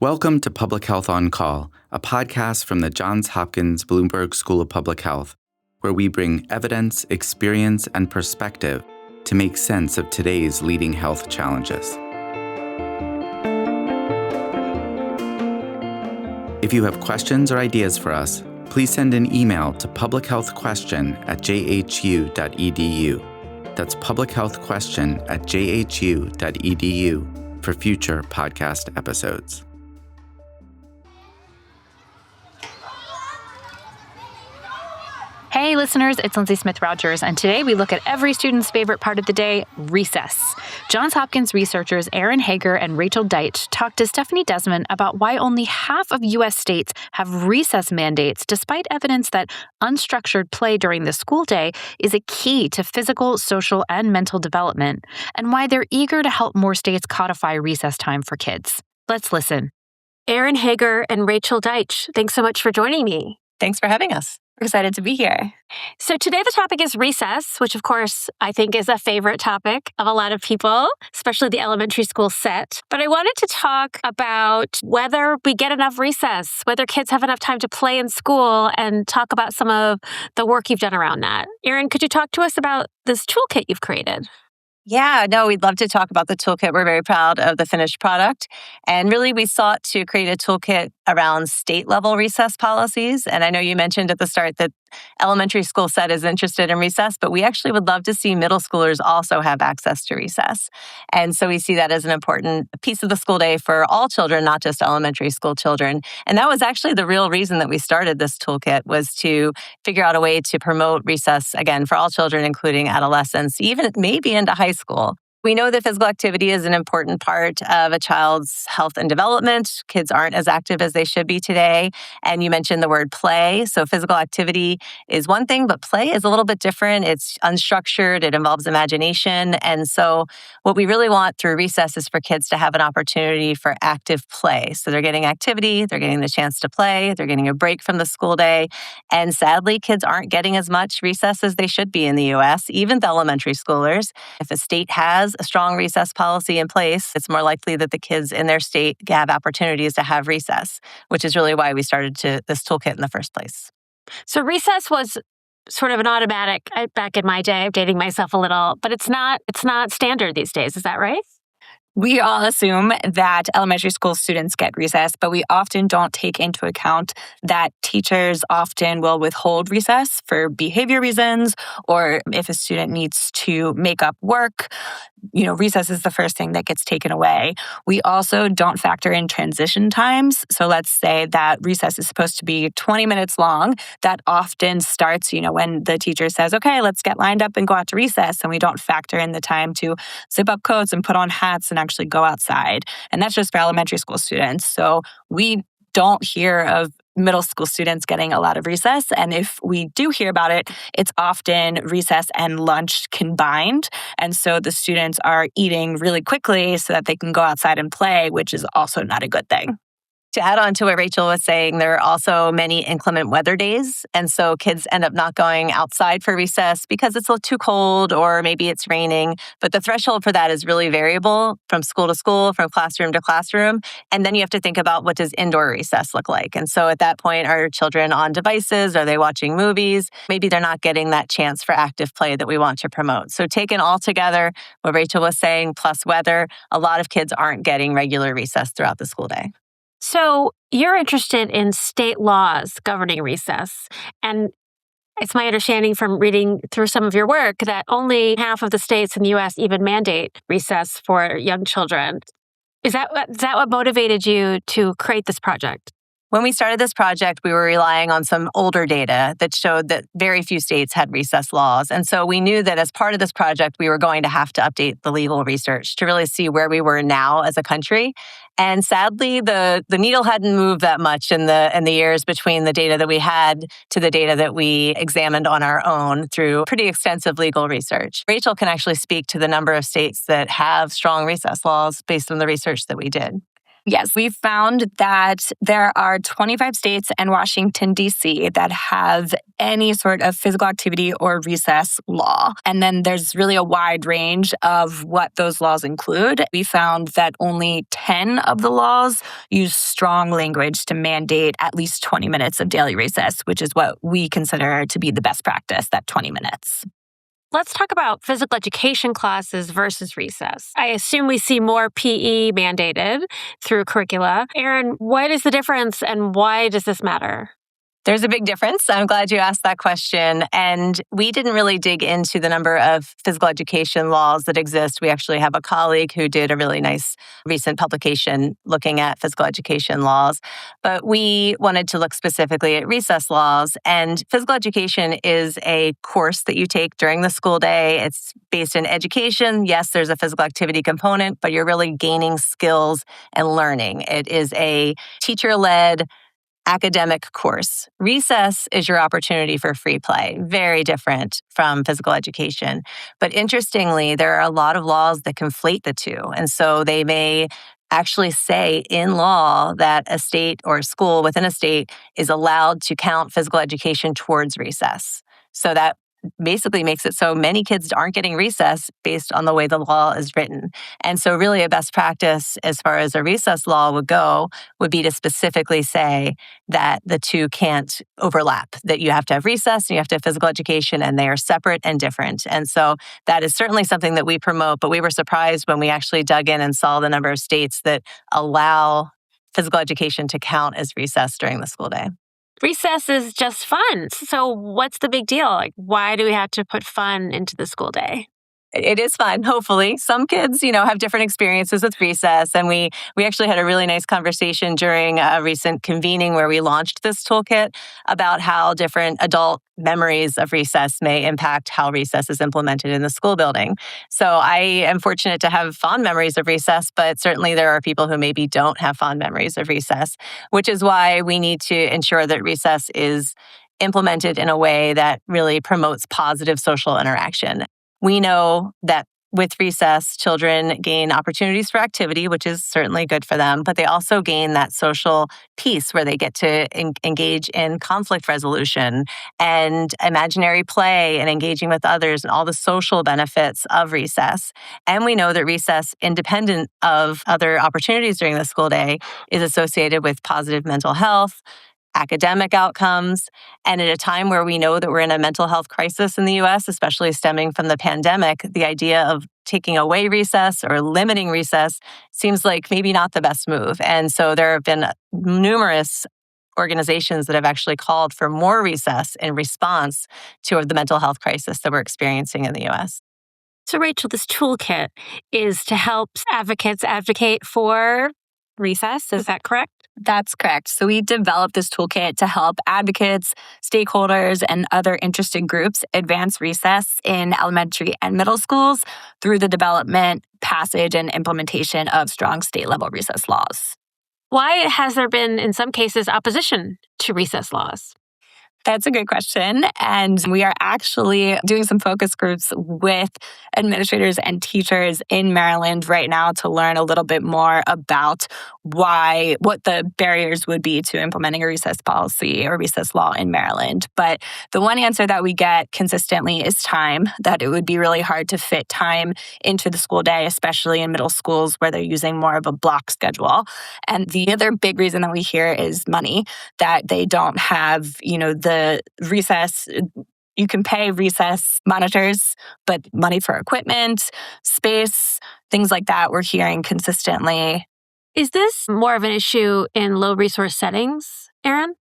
Welcome to Public Health on Call, a podcast from the Johns Hopkins Bloomberg School of Public Health, where we bring evidence, experience, and perspective to make sense of today's leading health challenges. If you have questions or ideas for us, please send an email to publichealthquestion@jhu.edu. That's publichealthquestion@jhu.edu for future podcast episodes. Hey listeners, it's Lindsay Smith-Rogers, and today we look at every student's favorite part of the day, recess. Johns Hopkins researchers Erin Hager and Rachel Deitch talked to Stephanie Desmon about why only half of U.S. states have recess mandates, despite evidence that unstructured play during the school day is a key to physical, social, and mental development, and why they're eager to help more states codify recess time for kids. Let's listen. Erin Hager and Rachel Deitch, thanks so much for joining me. Thanks for having us. We're excited to be here. So today the topic is recess, which of course I think is a favorite topic of a lot of people, especially the elementary school set. But I wanted to talk about whether we get enough recess, whether kids have enough time to play in school, and talk about some of the work you've done around that. Erin, could you talk to us about this toolkit you've created? Yeah, no, we'd love to talk about the toolkit. We're very proud of the finished product. And really, we sought to create a toolkit around state-level recess policies. And I know you mentioned at the start that elementary school set is interested in recess, but we actually would love to see middle schoolers also have access to recess. And so we see that as an important piece of the school day for all children, not just elementary school children. And that was actually the real reason that we started this toolkit, was to figure out a way to promote recess, again, for all children, including adolescents, even maybe into high school. We know that physical activity is an important part of a child's health and development. Kids aren't as active as they should be today. And you mentioned the word play. So physical activity is one thing, but play is a little bit different. It's unstructured. It involves imagination. And so what we really want through recess is for kids to have an opportunity for active play. So they're getting activity, they're getting the chance to play, they're getting a break from the school day. And sadly, kids aren't getting as much recess as they should be in the U.S., even the elementary schoolers. If a state has a strong recess policy in place, it's more likely that the kids in their state have opportunities to have recess, which is really why we started this toolkit in the first place. So recess was sort of an automatic back in my day. I'm dating myself a little, but it's not standard these days. Is that right? We all assume that elementary school students get recess, but we often don't take into account that teachers often will withhold recess for behavior reasons, or if a student needs to make up work, recess is the first thing that gets taken away. We also don't factor in transition times. So let's say that recess is supposed to be 20 minutes long. That often starts, when the teacher says, okay, let's get lined up and go out to recess. And we don't factor in the time to zip up coats and put on hats and actually go outside. And that's just for elementary school students. So we don't hear of middle school students getting a lot of recess. And if we do hear about it, it's often recess and lunch combined. And so the students are eating really quickly so that they can go outside and play, which is also not a good thing. To add on to what Rachel was saying, there are also many inclement weather days. And so kids end up not going outside for recess because it's a little too cold or maybe it's raining. But the threshold for that is really variable from school to school, from classroom to classroom. And then you have to think about, what does indoor recess look like? And so at that point, are children on devices? Are they watching movies? Maybe they're not getting that chance for active play that we want to promote. So taken all together, what Rachel was saying, plus weather, a lot of kids aren't getting regular recess throughout the school day. So you're interested in state laws governing recess. And it's my understanding from reading through some of your work that only half of the states in the U.S. even mandate recess for young children. Is that what motivated you to create this project? When we started this project, we were relying on some older data that showed that very few states had recess laws. And so we knew that as part of this project, we were going to have to update the legal research to really see where we were now as a country. And sadly, the needle hadn't moved that much in the years between the data that we had to the data that we examined on our own through pretty extensive legal research. Rachel can actually speak to the number of states that have strong recess laws based on the research that we did. Yes, we found that there are 25 states and Washington, D.C. that have any sort of physical activity or recess law. And then there's really a wide range of what those laws include. We found that only 10 of the laws use strong language to mandate at least 20 minutes of daily recess, which is what we consider to be the best practice, that 20 minutes. Let's talk about physical education classes versus recess. I assume we see more PE mandated through curricula. Erin, what is the difference and why does this matter? There's a big difference. I'm glad you asked that question. And we didn't really dig into the number of physical education laws that exist. We actually have a colleague who did a really nice recent publication looking at physical education laws. But we wanted to look specifically at recess laws. And physical education is a course that you take during the school day. It's based in education. Yes, there's a physical activity component, but you're really gaining skills and learning. It is a teacher-led academic course. Recess is your opportunity for free play, very different from physical education. But interestingly, there are a lot of laws that conflate the two. And so they may actually say in law that a state or a school within a state is allowed to count physical education towards recess. So that basically makes it so many kids aren't getting recess based on the way the law is written. And so really a best practice as far as a recess law would go would be to specifically say that the two can't overlap, that you have to have recess and you have to have physical education and they are separate and different. And so that is certainly something that we promote, but we were surprised when we actually dug in and saw the number of states that allow physical education to count as recess during the school day. Recess is just fun. So what's the big deal? Like, why do we have to put fun into the school day? It is fun, hopefully. Some kids, have different experiences with recess. And we actually had a really nice conversation during a recent convening where we launched this toolkit about how different adult memories of recess may impact how recess is implemented in the school building. So I am fortunate to have fond memories of recess, but certainly there are people who maybe don't have fond memories of recess, which is why we need to ensure that recess is implemented in a way that really promotes positive social interaction. We know that with recess, children gain opportunities for activity, which is certainly good for them, but they also gain that social piece where they get to engage in conflict resolution and imaginary play and engaging with others and all the social benefits of recess. And we know that recess, independent of other opportunities during the school day, is associated with positive mental health, academic outcomes. And at a time where we know that we're in a mental health crisis in the US, especially stemming from the pandemic, the idea of taking away recess or limiting recess seems like maybe not the best move. And so there have been numerous organizations that have actually called for more recess in response to the mental health crisis that we're experiencing in the US. So Rachel, this toolkit is to help advocates advocate for recess. Is that correct? That's correct. So we developed this toolkit to help advocates, stakeholders, and other interested groups advance recess in elementary and middle schools through the development, passage, and implementation of strong state-level recess laws. Why has there been, in some cases, opposition to recess laws? That's a good question. And we are actually doing some focus groups with administrators and teachers in Maryland right now to learn a little bit more about what the barriers would be to implementing a recess policy or recess law in Maryland. But the one answer that we get consistently is time, that it would be really hard to fit time into the school day, especially in middle schools where they're using more of a block schedule. And the other big reason that we hear is money, that they don't have, the recess. You can pay recess monitors, but money for equipment, space, things like that, we're hearing consistently. Is this more of an issue in low resource settings, Erin?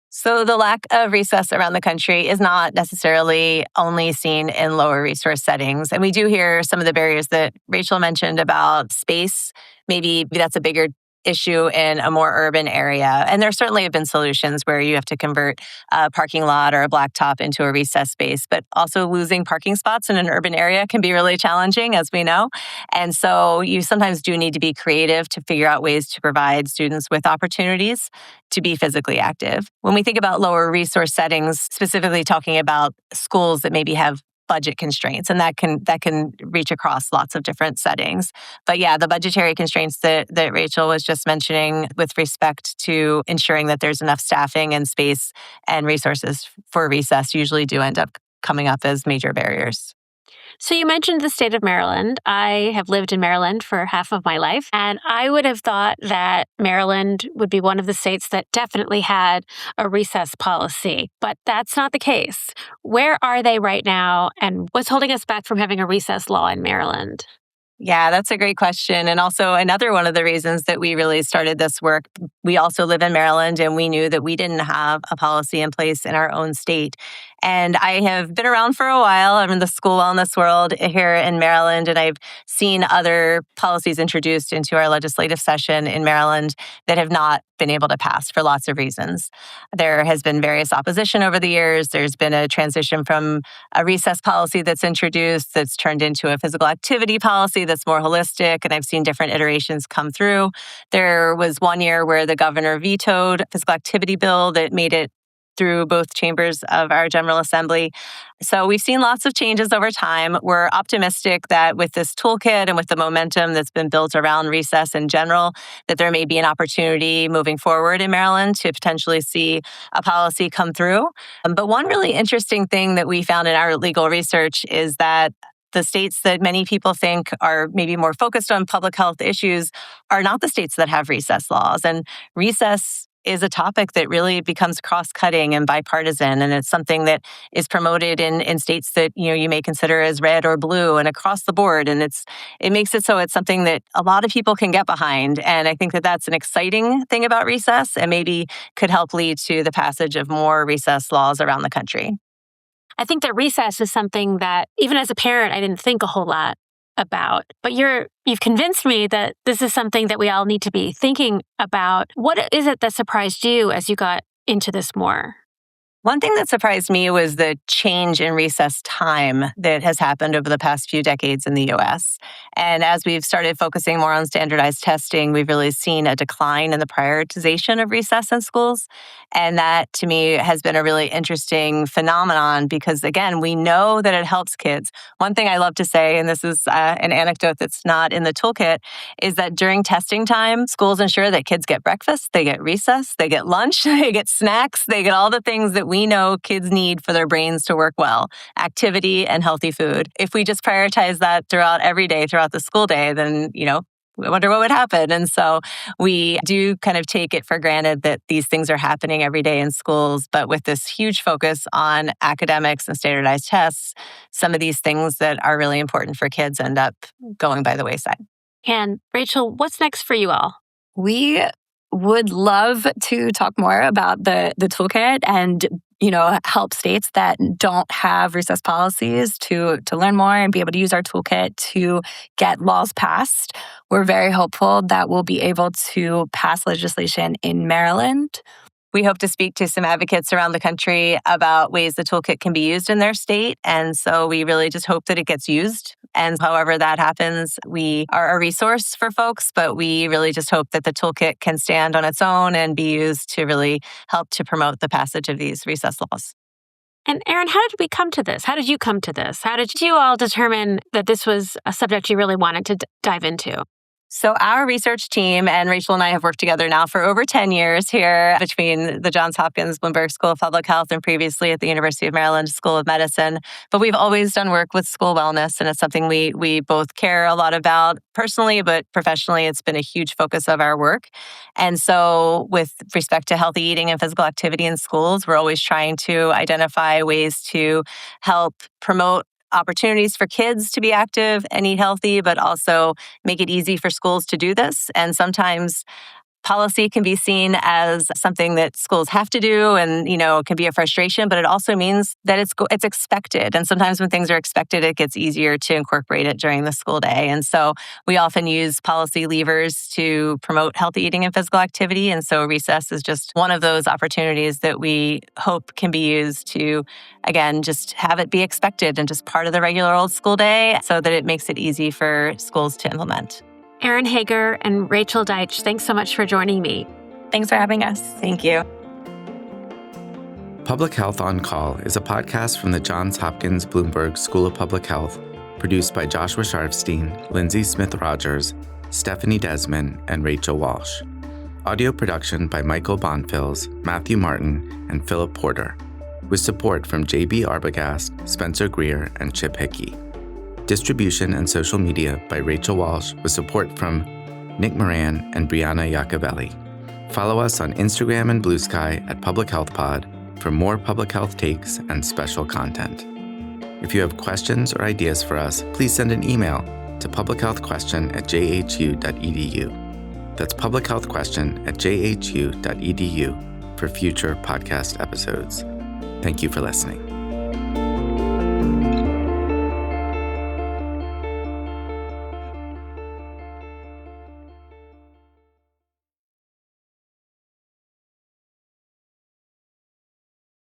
So the lack of recess around the country is not necessarily only seen in lower resource settings. And we do hear some of the barriers that Rachel mentioned about space. Maybe that's a bigger issue in a more urban area. And there certainly have been solutions where you have to convert a parking lot or a blacktop into a recess space, but also losing parking spots in an urban area can be really challenging, as we know. And so you sometimes do need to be creative to figure out ways to provide students with opportunities to be physically active. When we think about lower resource settings, specifically talking about schools that maybe have budget constraints, and that can reach across lots of different settings. But yeah, the budgetary constraints that Rachel was just mentioning with respect to ensuring that there's enough staffing and space and resources for recess usually do end up coming up as major barriers. So you mentioned the state of Maryland. I have lived in Maryland for half of my life, and I would have thought that Maryland would be one of the states that definitely had a recess policy, but that's not the case. Where are they right now, and what's holding us back from having a recess law in Maryland? Yeah, that's a great question. And also another one of the reasons that we really started this work, we also live in Maryland and we knew that we didn't have a policy in place in our own state. And I have been around for a while. I'm in the school wellness world here in Maryland, and I've seen other policies introduced into our legislative session in Maryland that have not been able to pass for lots of reasons. There has been various opposition over the years. There's been a transition from a recess policy that's introduced that's turned into a physical activity policy that's more holistic, and I've seen different iterations come through. There was one year where the governor vetoed a physical activity bill that made it through both chambers of our General Assembly. So we've seen lots of changes over time. We're optimistic that with this toolkit and with the momentum that's been built around recess in general, that there may be an opportunity moving forward in Maryland to potentially see a policy come through. But one really interesting thing that we found in our legal research is that the states that many people think are maybe more focused on public health issues are not the states that have recess laws. And recess is a topic that really becomes cross-cutting and bipartisan, and it's something that is promoted in states that you may consider as red or blue and across the board. And it makes it so it's something that a lot of people can get behind. And I think that that's an exciting thing about recess, and maybe could help lead to the passage of more recess laws around the country. I think that recess is something that, even as a parent, I didn't think a whole lot about. But you've convinced me that this is something that we all need to be thinking about. What is it that surprised you as you got into this more? One thing that surprised me was the change in recess time that has happened over the past few decades in the U.S. And as we've started focusing more on standardized testing, we've really seen a decline in the prioritization of recess in schools. And that, to me, has been a really interesting phenomenon because, again, we know that it helps kids. One thing I love to say, and this is an anecdote that's not in the toolkit, is that during testing time, schools ensure that kids get breakfast, they get recess, they get lunch, they get snacks, they get all the things that we know kids need for their brains to work well, activity and healthy food. If we just prioritize that throughout every day, throughout the school day, then, I wonder what would happen. And so we do kind of take it for granted that these things are happening every day in schools. But with this huge focus on academics and standardized tests, some of these things that are really important for kids end up going by the wayside. And Rachel, what's next for you all? We would love to talk more about the toolkit and help states that don't have recess policies to learn more and be able to use our toolkit to get laws passed. We're very hopeful that we'll be able to pass legislation in Maryland. We hope to speak to some advocates around the country about ways the toolkit can be used in their state. And so we really just hope that it gets used. And however that happens, we are a resource for folks, but we really just hope that the toolkit can stand on its own and be used to really help to promote the passage of these recess laws. And Erin, how did we come to this? How did you come to this? How did you all determine that this was a subject you really wanted to dive into? So our research team, and Rachel and I have worked together now for over 10 years here between the Johns Hopkins Bloomberg School of Public Health and previously at the University of Maryland School of Medicine. But we've always done work with school wellness, and it's something we both care a lot about personally, but professionally, it's been a huge focus of our work. And so with respect to healthy eating and physical activity in schools, we're always trying to identify ways to help promote opportunities for kids to be active and eat healthy, but also make it easy for schools to do this. And sometimes policy can be seen as something that schools have to do and, it can be a frustration, but it also means that it's expected. And sometimes when things are expected, it gets easier to incorporate it during the school day. And so we often use policy levers to promote healthy eating and physical activity. And so recess is just one of those opportunities that we hope can be used to, again, just have it be expected and just part of the regular old school day so that it makes it easy for schools to implement. Erin Hager and Rachel Deitch, thanks so much for joining me. Thanks for having us. Thank you. Public Health on Call is a podcast from the Johns Hopkins Bloomberg School of Public Health, produced by Joshua Sharfstein, Lindsay Smith-Rogers, Stephanie Desmon, and Rachel Walsh. Audio production by Michael Bonfils, Matthew Martin, and Philip Porter, with support from J.B. Arbogast, Spencer Greer, and Chip Hickey. Distribution and social media by Rachel Walsh, with support from Nick Moran and Brianna Iacovelli. Follow us on Instagram and Blue Sky at Public Health Pod for more public health takes and special content. If you have questions or ideas for us, please send an email to publichealthquestion@jhu.edu. That's publichealthquestion@jhu.edu for future podcast episodes. Thank you for listening.